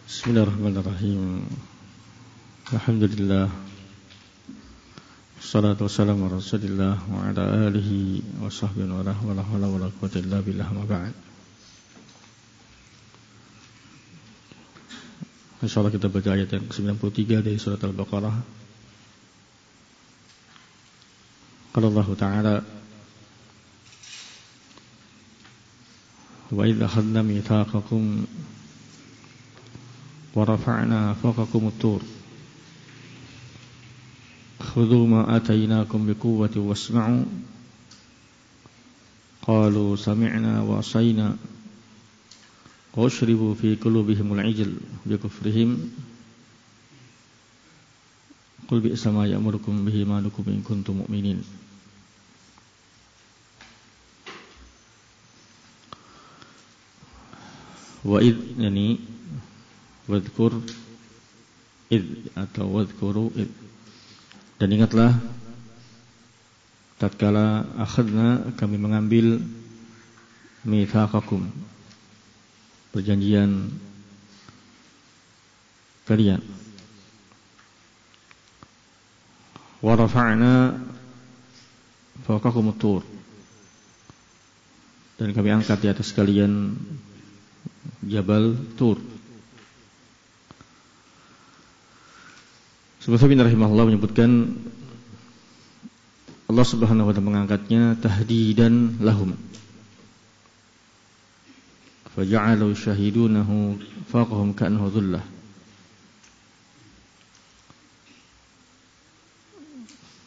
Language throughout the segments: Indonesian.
Bismillahirrahmanirrahim. Alhamdulillah. Wassalatu wassalamu ala Rasulillah wa ala alihi wa sahbihi wa la hawla wa la quwwata illa billah ma ba'd. Insyaallah kita baca ayat yang ke-93 dari surat Al-Baqarah. Qala Allah Ta'ala: Wa idh akhadna mitsaqakum wa rafa'na fawqakum at-tur khudhu ma atainakum biquwwati wasma'u qalu sami'na wa 'asayna wa ushribu fi qulubihimul 'ijl bi kufrihim qul bi'sa ma ya'murukum bihi imanukum in kuntum mu'minin. Wa id yani wadhkur id atau wadhkuru id, dan ingatlah tatkala akhadna kami mengambil mitsaqakum perjanjian kalian, wa rafa'na fawqakum at-tur, dan kami angkat di atas kalian Jabal Tur. Subhanahu rahimahullah menyebutkan Allah Subhanahu wa ta'ala mengangkatnya tahdidan lahum. Faja'alu syahidunahu faqahum ka'annahu dhullah.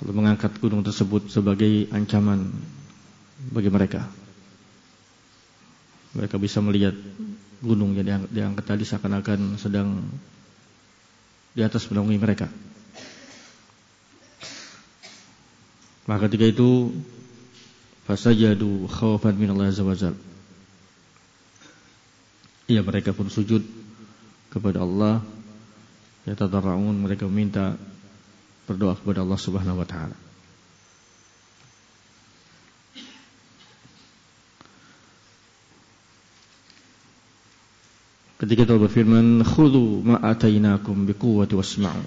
Kalau mengangkat gunung tersebut sebagai ancaman bagi mereka. Mereka bisa melihat gunung yang diangkat tadi seakan-akan sedang di atas menaungi mereka. Maka ketika itu fasajadu khaufan minallahi azza wajalla. Ya, mereka pun sujud kepada Allah, yatadarra'un, mereka meminta berdoa kepada Allah Subhanahu wa taala. Ketika Allah berfirman, khudhu ma atainakum biquwwati wasma'u.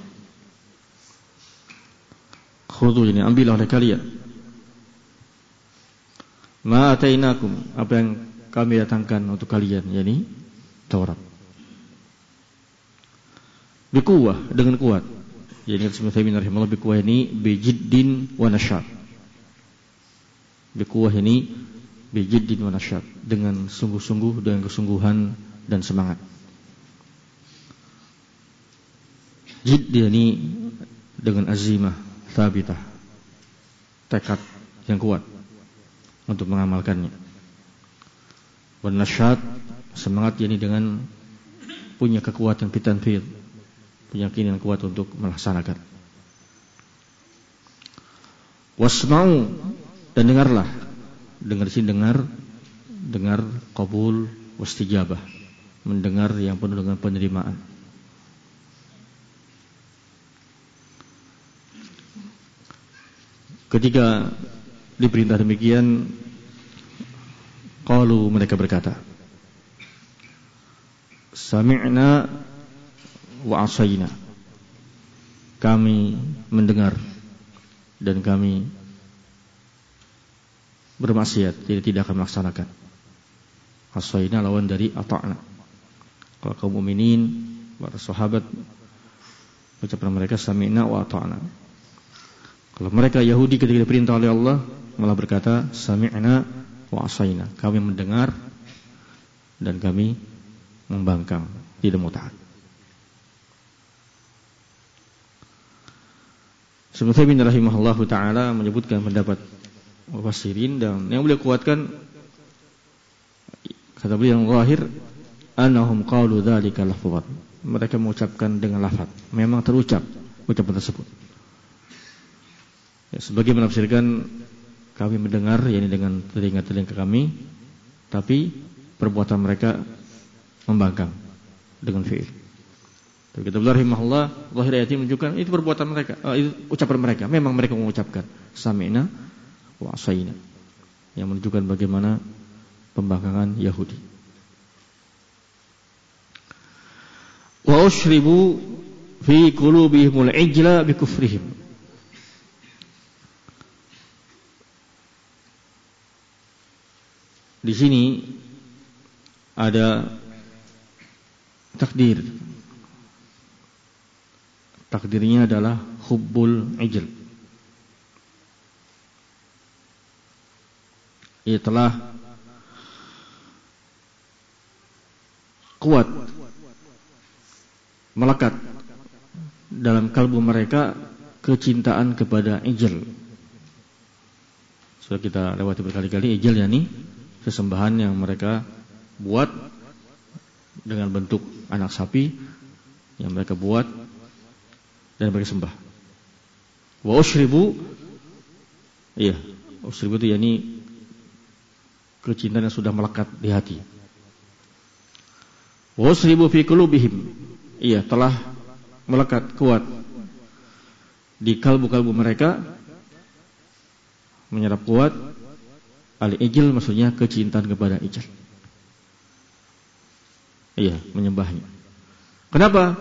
Khudhu, ini ambillah oleh kalian. Ma atainakum, apa yang kami datangkan untuk kalian, yakni Taurat. Biquwwah, dengan kuat. Yani Bismillahirrahmanirrahim, rahimahullah, biquwwah ini bijiddin wa nasyat. Biquwwah ini bijiddin wa nasyat, dengan sungguh-sungguh, dengan kesungguhan dan semangat. Jidd ini dengan azimah thabitah, tekad yang kuat untuk mengamalkannya. Wan nasyat, semangat ini dengan punya kekuatan fitanfid, punya keinginan kuat untuk melaksanakan. Wasma'u, dan dengarlah. Dengar sini dengar qabul wastijabah, mendengar yang penuh dengan penerimaan. Ketika diperintah demikian, qalu, mereka berkata, sami'na wa 'asayna, kami mendengar dan kami bermaksiat, tidak akan melaksanakan. 'Asayna lawan dari ata'na. Kalau kaum mukminin, para sahabat, ucapan mereka sami'na wa ata'na. Kalau mereka Yahudi ketika diperintah oleh Allah malah berkata sami'na wa 'asayna, kami mendengar dan kami membangkang, tidak mau taat. Subhanahu rahimahullahu ta'ala menyebutkan pendapat mufassirin, dan yang beliau kuatkan, kata beliau yang zahir, annahum qalu dzalika lafzan, mereka mengucapkan dengan lafaz, memang terucap ucapan tersebut. Ya, sebagai menafsirkan kami mendengar, yakni dengan telinga-telinga kami, tapi perbuatan mereka membangkang dengan fi'il. Tapi kata beliau rahimahullah, zahir ayat ini menunjukkan itu perbuatan mereka, itu ucapan mereka, memang mereka mengucapkan sami'na wa 'asayna, yang menunjukkan bagaimana pembangkangan Yahudi. Wa ushribu fi qulubihimul ijla bi kufrihim. Di sini ada takdir. Takdirnya adalah hubbul ijl. Ia telah kuat melekat dalam kalbu mereka kecintaan kepada ijl. Sudah kita lewati berkali-kali. Ijl yakni sesembahan yang mereka buat dengan bentuk anak sapi yang mereka buat dan mereka sembah. Wa ushribu, iya, ushribu itu yakni kecintaan yang sudah melekat di hati. Wa ushribu fi qulubihim, iya, telah melekat kuat di kalbu-kalbu mereka, menyerap kuat al-ijl, maksudnya kecintaan kepada ijl. Iya, menyembahnya. Kenapa?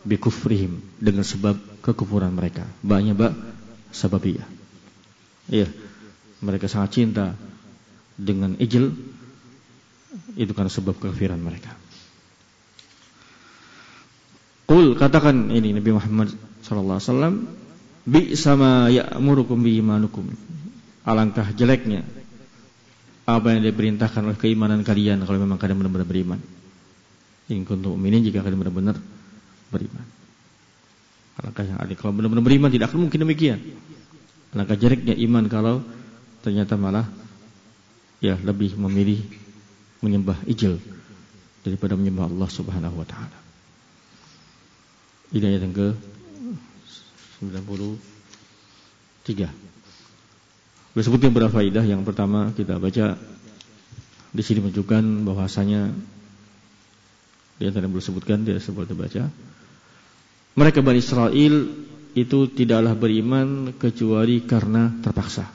Bi kufrihim, dengan sebab kekufuran mereka. Ba'nya ba' sababiyah. Iya, mereka sangat cinta dengan ijl, itu karena sebab kekafiran mereka. Qul, katakan ini Nabi Muhammad sallallahu alaihi wasallam, bi sama ya'murukum bi imanukum. Alangkah jeleknya apa yang diperintahkan oleh keimanan kalian kalau memang kalian benar-benar beriman. In kuntum mu'minin, jika kalian benar-benar beriman. Alangkah yang adil, kalau benar-benar beriman tidak akan mungkin demikian. Alangkah jeleknya iman kalau ternyata malah ya lebih memilih menyembah ijl daripada menyembah Allah Subhanahu wa taala. Ini ayat yang ke-93. Disebutkan beberapa faedah. Yang pertama kita baca di sini menunjukkan bahwasanya di antara yang belum disebutkan, tidak sebut dibaca. Mereka Bani Israel itu tidaklah beriman kecuali karena terpaksa.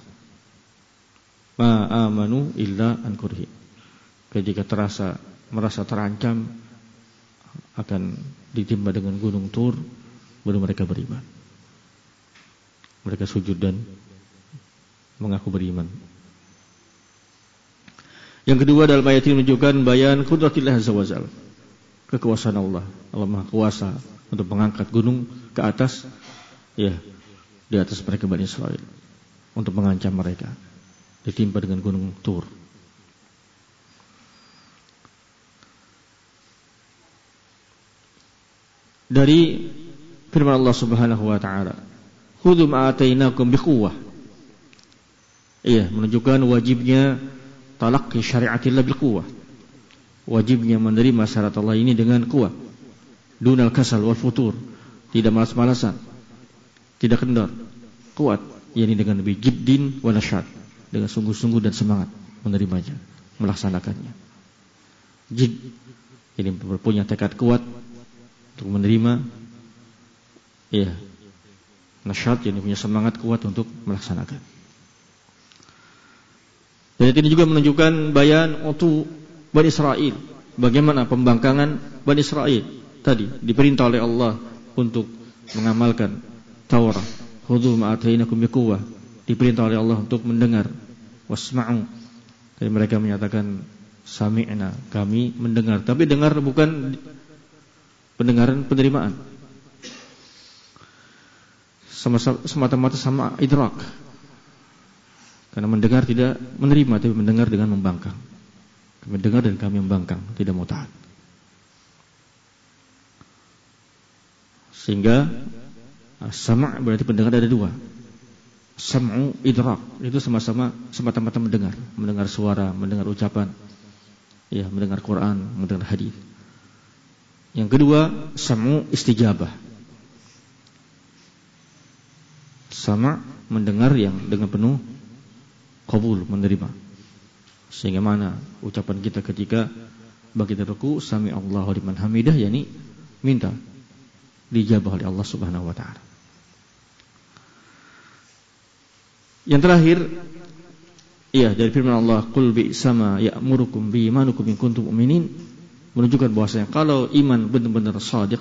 Ma amanu illa an kurhi. Ketika merasa terancam akan ditimpa dengan gunung Tur, baru mereka beriman. Mereka sujud dan mengaku beriman. Yang kedua, dalam ayat ini menunjukkan bayan qudratillah azza wajalla, kekuasaan Allah. Allah Maha Kuasa untuk mengangkat gunung ke atas, ya, di atas mereka Bani Israel, untuk mengancam mereka ditimpa dengan gunung Tur. Dari firman Allah Subhanahu wa taala, khudhu ma atainakum biquwwah. Iya, menunjukkan wajibnya talaqqi syariatillah biquwwah. Wajibnya menerima syariat Allah ini dengan kuat. Dunal kasal wal futur, tidak malas-malasan, tidak kendor, kuat, yakni dengan lebih jiddin wa nasyad, dengan sungguh-sungguh dan semangat menerimanya, melaksanakannya. Jid, ini punya tekad kuat untuk menerima, ya, nasyad, yakni punya semangat kuat untuk melaksanakan. Dan ini juga menunjukkan bayan utu Bani Israel, bagaimana pembangkangan Bani Israel tadi diperintah oleh Allah untuk mengamalkan Taurat. Khudhu ma atainakum biquwwah, diperintah oleh Allah untuk mendengar. Wasma'u, jadi mereka menyatakan sami'na, kami mendengar, tapi dengar bukan pendengaran penerimaan, semata-mata sama idrak. Karena mendengar tidak menerima, tapi mendengar dengan membangkang. Kami dengar dan kami membangkang, tidak mau taat. Sehingga sama' berarti pendengar ada dua. Sam'u, idrak, itu sama-sama semata-mata mendengar suara, mendengar ucapan, ya, mendengar Quran, mendengar hadis. Yang kedua, sam'u istijabah. Sama' mendengar yang dengan penuh qabul, menerima. Sehingga mana ucapan kita ketika bagi ruku, sami Allahu liman hamidah, yakni minta dijabah oleh Allah Subhanahu wa taala. Yang terakhir, iya, dari firman Allah, qul bi sama ya'murukum bi imanukum in kuntum mu'minin, menunjukkan bahwasanya kalau iman benar-benar shadiq,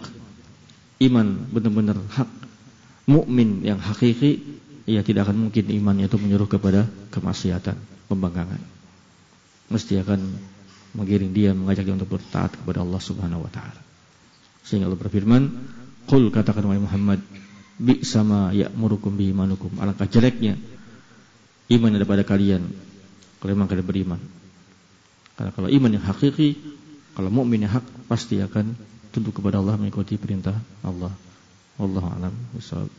iman benar-benar hak, mukmin yang hakiki, ia tidak akan mungkin imannya itu menyuruh kepada kemaksiatan, pembangkangan. Mesti akan mengiring dia, mengajak dia untuk bertaat kepada Allah Subhanahu wa taala. Sehingga Allah berfirman, "Qul," katakan wahai Muhammad, "bi sama ya'murukum bi imanukum." Alangkah jeleknya iman ada pada kalian kalau memang kalian beriman. Karena kalau iman yang hakiki, kalau mukmin yang hak, pasti akan tunduk kepada Allah, mengikuti perintah Allah. Wallahu a'lam bishawab.